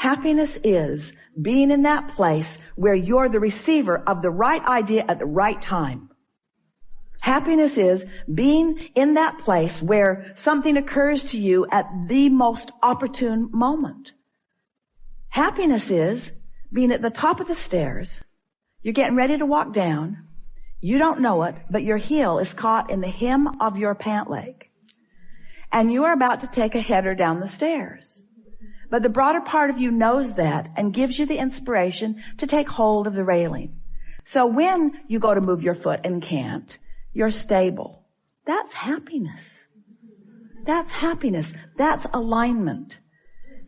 Happiness is being in that place where you're the receiver of the right idea at the right time. Happiness is being in that place where something occurs to you at the most opportune moment. Happiness is being at the top of the stairs. You're getting ready to walk down. You don't know it, but your heel is caught in the hem of your pant leg. And you are about to take a header down the stairs. But the broader part of you knows that and gives you the inspiration to take hold of the railing. So when you go to move your foot and can't, you're stable. That's happiness. That's happiness. That's alignment.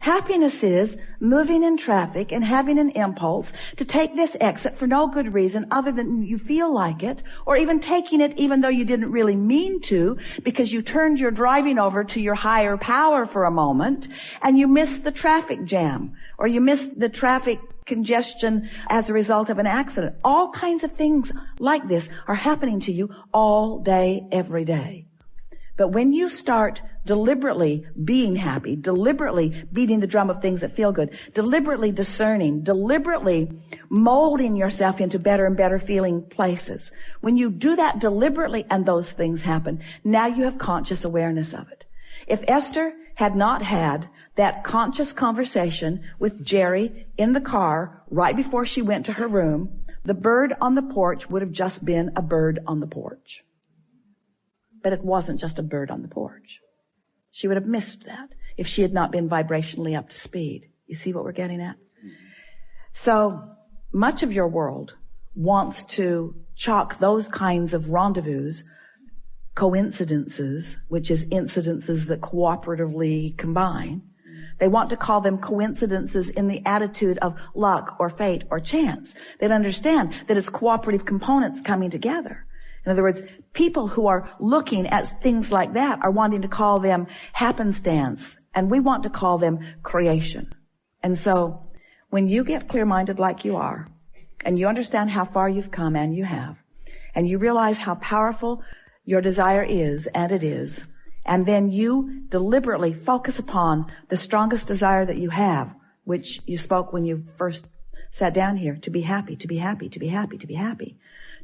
Happiness is moving in traffic and having an impulse to take this exit for no good reason other than you feel like it, or even taking it even though you didn't really mean to, because you turned your driving over to your higher power for a moment and you missed the traffic jam, or you missed the traffic congestion as a result of an accident. All kinds of things like this are happening to you all day, every day. But when you start deliberately being happy, deliberately beating the drum of things that feel good, deliberately discerning, deliberately molding yourself into better and better feeling places, when you do that deliberately and those things happen, now you have conscious awareness of it. If Esther had not had that conscious conversation with Jerry in the car right before she went to her room, the bird on the porch would have just been a bird on the porch. But it wasn't just a bird on the porch. She would have missed that if she had not been vibrationally up to speed. You see what we're getting at? So much of your world wants to chalk those kinds of rendezvous, coincidences, which is incidences that cooperatively combine. They want to call them coincidences in the attitude of luck or fate or chance. They don't understand that it's cooperative components coming together. In other words, people who are looking at things like that are wanting to call them happenstance, and we want to call them creation. And so when you get clear-minded like you are, and you understand how far you've come, and you have, and you realize how powerful your desire is, and it is, and then you deliberately focus upon the strongest desire that you have, which you spoke when you first sat down here, to be happy, to be happy, to be happy, to be happy.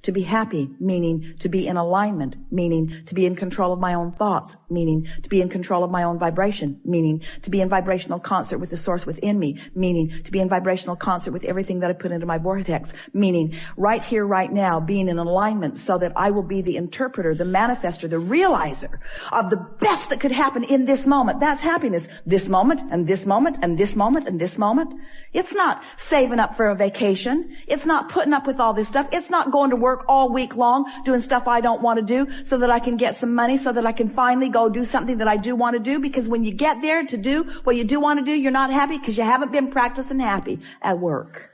To be happy, meaning to be in alignment, meaning to be in control of my own thoughts, meaning to be in control of my own vibration, meaning to be in vibrational concert with the source within me, meaning to be in vibrational concert with everything that I put into my vortex, meaning right here, right now, being in alignment so that I will be the interpreter, the manifester, the realizer of the best that could happen in this moment. That's happiness. This moment, and this moment, and this moment, and this moment. It's not saving up for a vacation. It's not putting up with all this stuff. It's not going to work all week long doing stuff I don't want to do so that I can get some money, so that I can finally go do something that I do want to do. Because when you get there to do what you do want to do, you're not happy because you haven't been practicing happy at work.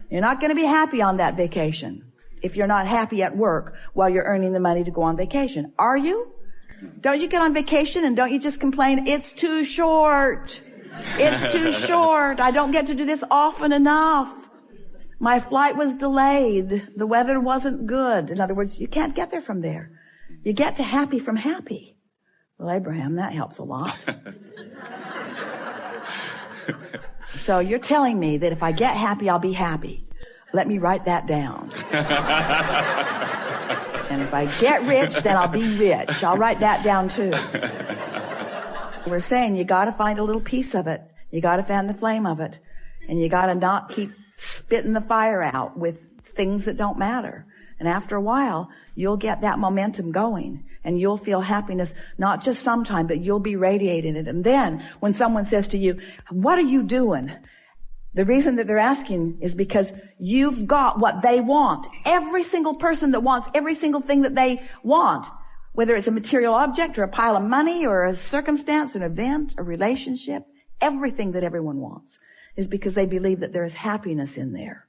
You're not going to be happy on that vacation if you're not happy at work while you're earning the money to go on vacation. Are you? Don't you get on vacation and don't you just complain, it's too short. It's too short. I don't get to do this often enough. My flight was delayed. The weather wasn't good. In other words, you can't get there from there. You get to happy from happy. Well, Abraham, that helps a lot. So you're telling me that if I get happy, I'll be happy. Let me write that down. And if I get rich, then I'll be rich. I'll write that down too. We're saying you gotta find a little piece of it. You gotta fan the flame of it. And you gotta not keep spitting the fire out with things that don't matter. And after a while, you'll get that momentum going. And you'll feel happiness, not just sometime, but you'll be radiating it. And then when someone says to you, what are you doing? The reason that they're asking is because you've got what they want. Every single person that wants every single thing that they want, whether it's a material object or a pile of money or a circumstance, an event, a relationship, everything that everyone wants is because they believe that there is happiness in there.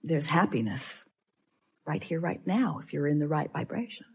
There's happiness right here, right now, if you're in the right vibration.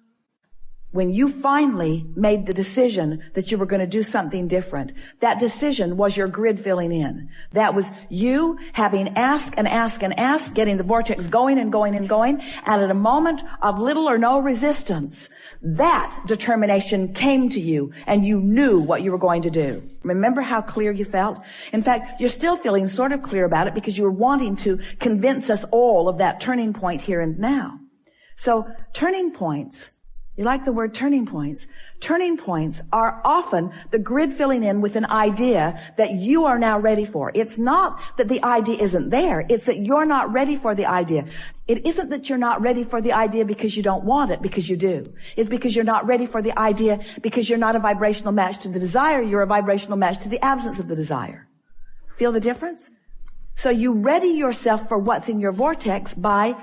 when you finally made the decision that you were going to do something different, that decision was your grid filling in. That was you having asked and asked and asked, getting the vortex going and going and going, and at a moment of little or no resistance, that determination came to you and you knew what you were going to do. Remember how clear you felt? In fact, you're still feeling sort of clear about it because you were wanting to convince us all of that turning point here and now. So turning points, you like the word turning points? Turning points are often the grid filling in with an idea that you are now ready for. It's not that the idea isn't there. It's that you're not ready for the idea. It isn't that you're not ready for the idea because you don't want it, because you do. It's because you're not ready for the idea because you're not a vibrational match to the desire. You're a vibrational match to the absence of the desire. Feel the difference? So you ready yourself for what's in your vortex by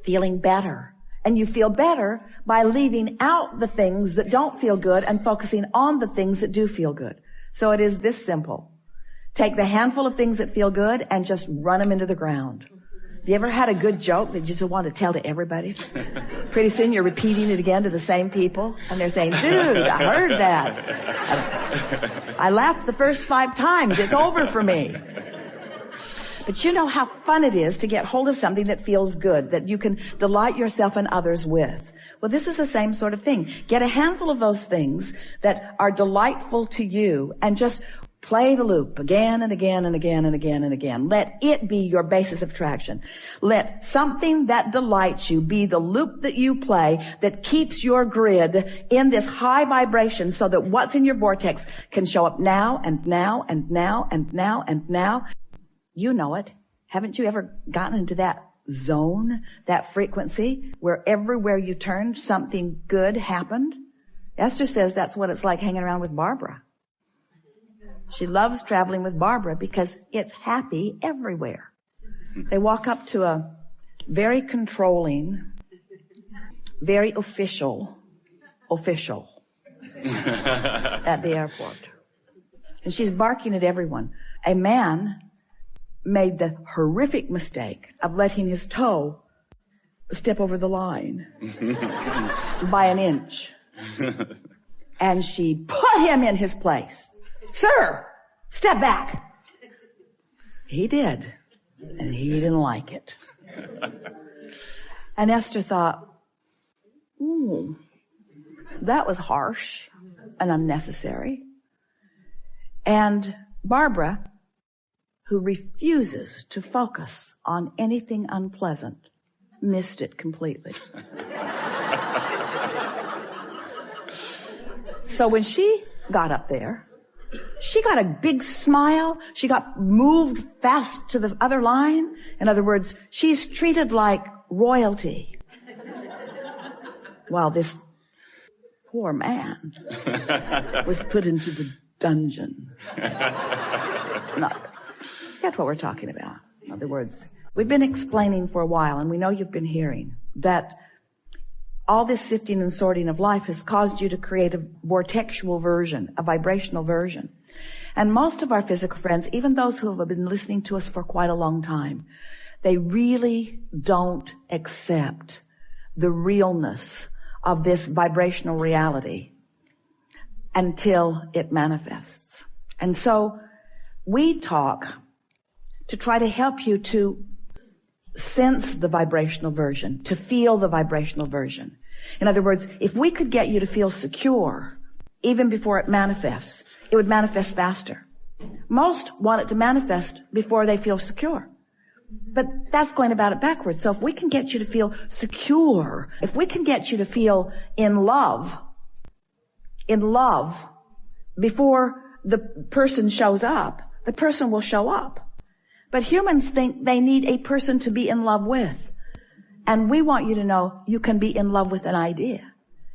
feeling better. And you feel better by leaving out the things that don't feel good and focusing on the things that do feel good. So it is this simple. Take the handful of things that feel good and just run them into the ground. Have you ever had a good joke that you just want to tell to everybody? Pretty soon you're repeating it again to the same people, and they're saying, dude, I heard that. I laughed the first 5 times. It's over for me. But you know how fun it is to get hold of something that feels good, that you can delight yourself and others with. Well, this is the same sort of thing. Get a handful of those things that are delightful to you and just play the loop again and again and again and again and again. Let it be your basis of traction. Let something that delights you be the loop that you play that keeps your grid in this high vibration so that what's in your vortex can show up now and now and now and now and now. You know it. Haven't you ever gotten into that zone, that frequency, where everywhere you turned, something good happened? Esther says that's what it's like hanging around with Barbara. She loves traveling with Barbara because it's happy everywhere. They walk up to a very controlling, very official at the airport. And she's barking at everyone. A man made the horrific mistake of letting his toe step over the line by an inch. And she put him in his place. Sir, step back. He did. And he didn't like it. And Esther thought, ooh, that was harsh and unnecessary. And Barbara, who refuses to focus on anything unpleasant, missed it completely. So when she got up there, she got a big smile. She got moved fast to the other line. In other words, she's treated like royalty. While this poor man was put into the dungeon. That's what we're talking about. In other words, we've been explaining for a while, and we know you've been hearing, that all this sifting and sorting of life has caused you to create a vortexual version, a vibrational version. And most of our physical friends, even those who have been listening to us for quite a long time, they really don't accept the realness of this vibrational reality until it manifests. And so we talk to try to help you to sense the vibrational version, to feel the vibrational version. In other words, if we could get you to feel secure even before it manifests, it would manifest faster. Most want it to manifest before they feel secure. But that's going about it backwards. So if we can get you to feel secure, if we can get you to feel in love before the person shows up, the person will show up. But humans think they need a person to be in love with. And we want you to know you can be in love with an idea.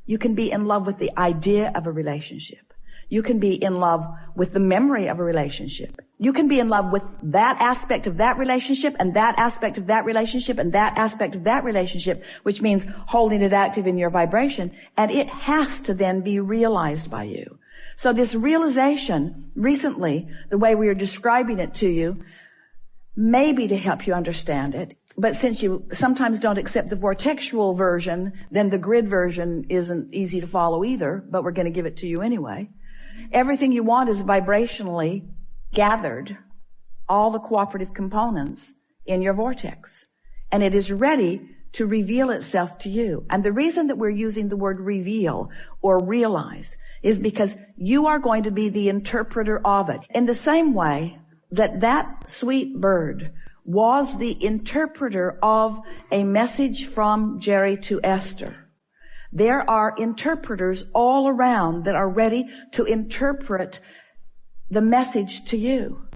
You can be in love with the idea of a relationship. You can be in love with the memory of a relationship. You can be in love with that aspect of that relationship and that aspect of that relationship and that aspect of that relationship, which means holding it active in your vibration. And it has to then be realized by you. So this realization, recently, the way we are describing it to you, maybe to help you understand it. But since you sometimes don't accept the vortexual version, then the grid version isn't easy to follow either, but we're going to give it to you anyway. Everything you want is vibrationally gathered, all the cooperative components in your vortex. And it is ready to reveal itself to you. And the reason that we're using the word reveal or realize is because you are going to be the interpreter of it. In the same way that that sweet bird was the interpreter of a message from Jerry to Esther. There are interpreters all around that are ready to interpret the message to you.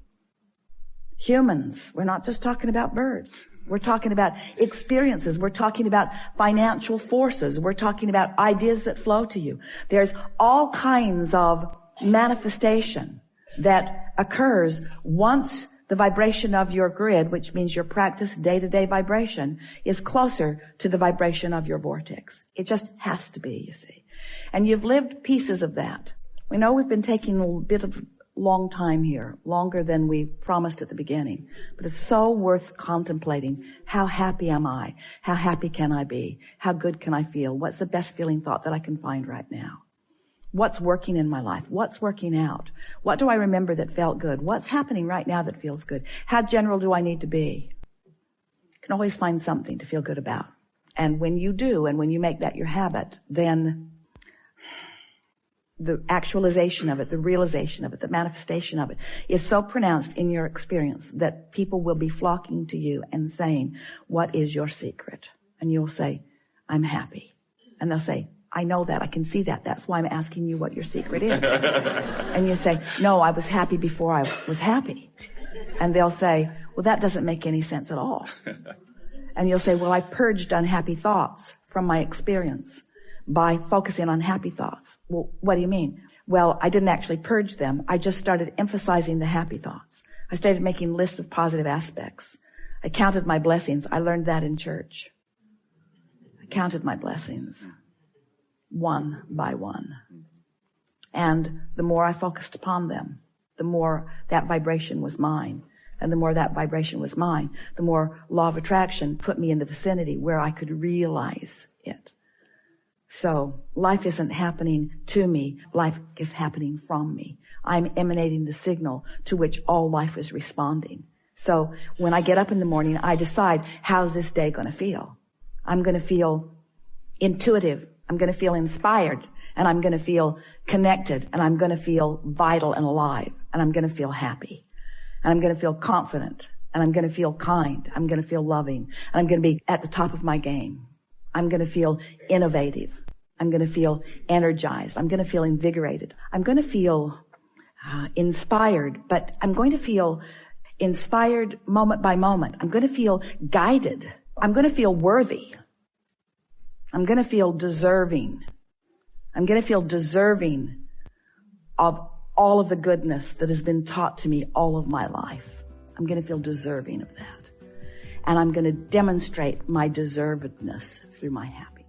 Humans. We're not just talking about birds. We're talking about experiences. We're talking about financial forces. We're talking about ideas that flow to you. There's all kinds of manifestation that occurs once the vibration of your grid, which means your practice day-to-day vibration, is closer to the vibration of your vortex. It just has to be, you see. And you've lived pieces of that. We know we've been taking a bit of long time here, longer than we promised at the beginning. But it's so worth contemplating. How happy am I? How happy can I be? How good can I feel? What's the best feeling thought that I can find right now? What's working in my life? What's working out? What do I remember that felt good? What's happening right now that feels good? How general do I need to be? You can always find something to feel good about. And when you do, and when you make that your habit, then the actualization of it, the realization of it, the manifestation of it is so pronounced in your experience that people will be flocking to you and saying, what is your secret? And you'll say, I'm happy. And they'll say, I know that. I can see that. That's why I'm asking you what your secret is. And you say, no, I was happy before I was happy. And they'll say, well, that doesn't make any sense at all. And you'll say, well, I purged unhappy thoughts from my experience by focusing on happy thoughts. Well, what do you mean? Well, I didn't actually purge them. I just started emphasizing the happy thoughts. I started making lists of positive aspects. I counted my blessings. I learned that in church. I counted my blessings. One by one. And the more I focused upon them, the more that vibration was mine. And the more that vibration was mine, the more law of attraction put me in the vicinity where I could realize it. So life isn't happening to me. Life is happening from me. I'm emanating the signal to which all life is responding. So when I get up in the morning, I decide, how's this day going to feel? I'm going to feel intuitive. I'm going to feel inspired, and I'm going to feel connected, and I'm going to feel vital and alive, and I'm going to feel happy, and I'm going to feel confident, and I'm going to feel kind. I'm going to feel loving, and I'm going to be at the top of my game. I'm going to feel innovative. I'm going to feel energized. I'm going to feel invigorated. I'm going to feel inspired, but I'm going to feel inspired moment by moment. I'm going to feel guided. I'm going to feel worthy. I'm going to feel deserving. I'm going to feel deserving of all of the goodness that has been taught to me all of my life. I'm going to feel deserving of that. And I'm going to demonstrate my deservedness through my happiness.